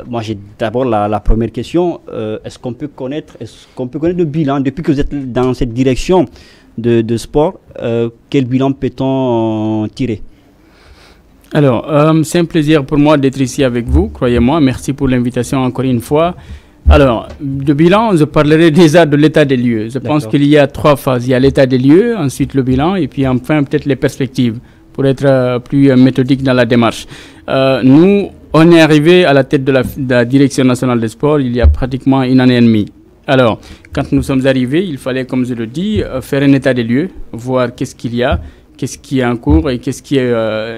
moi, j'ai d'abord la première question. Est-ce qu'on peut connaître le bilan, depuis que vous êtes dans cette direction de sport, quel bilan peut-on tirer? Alors, c'est un plaisir pour moi d'être ici avec vous, croyez-moi. Merci pour l'invitation encore une fois. Alors, de bilan, je parlerai déjà de l'état des lieux. Je pense qu'il y a 3 phases. Il y a l'état des lieux, ensuite le bilan, et puis enfin peut-être les perspectives, pour être plus méthodique dans la démarche. Nous, on est arrivé à la tête de la Direction nationale des sports il y a pratiquement 1 année et demie. Alors, quand nous sommes arrivés, il fallait, comme je le dis, faire un état des lieux, voir qu'est-ce qu'il y a, qu'est-ce qui est en cours et qu'est-ce qui est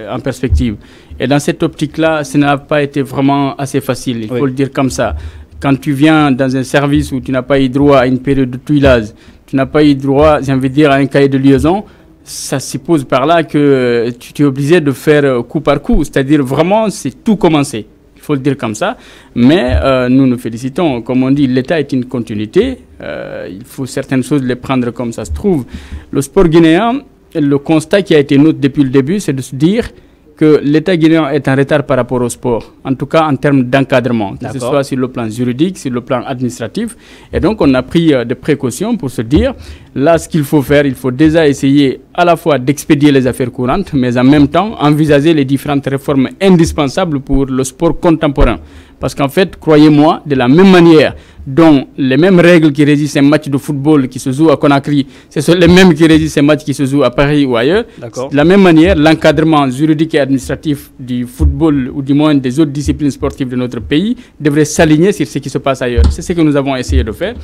en perspective. Et dans cette optique-là, ça n'a pas été vraiment assez facile, il faut le dire comme ça. Quand tu viens dans un service où tu n'as pas eu droit à une période de tuilage, tu n'as pas eu droit, j'ai envie de dire, à un cahier de liaison, ça suppose par là que tu es obligé de faire coup par coup, c'est-à-dire vraiment, c'est tout commencer. Il faut le dire comme ça, mais nous nous félicitons. Comme on dit, l'État est une continuité, il faut certaines choses les prendre comme ça se trouve. Le sport guinéen, le constat qui a été nôtre depuis le début, c'est de se dire que l'État guinéen est en retard par rapport au sport, en tout cas en termes d'encadrement, que ce soit sur le plan juridique, sur le plan administratif. Et donc on a pris des précautions pour se dire, là ce qu'il faut faire, il faut déjà essayer à la fois d'expédier les affaires courantes, mais en même temps envisager les différentes réformes indispensables pour le sport contemporain. Parce qu'en fait, croyez-moi, de la même manière dont les mêmes règles qui régissent un match de football qui se joue à Conakry, ce sont les mêmes qui régissent un match qui se joue à Paris ou ailleurs. De la même manière, l'encadrement juridique et administratif du football ou du moins des autres disciplines sportives de notre pays devrait s'aligner sur ce qui se passe ailleurs. C'est ce que nous avons essayé de faire.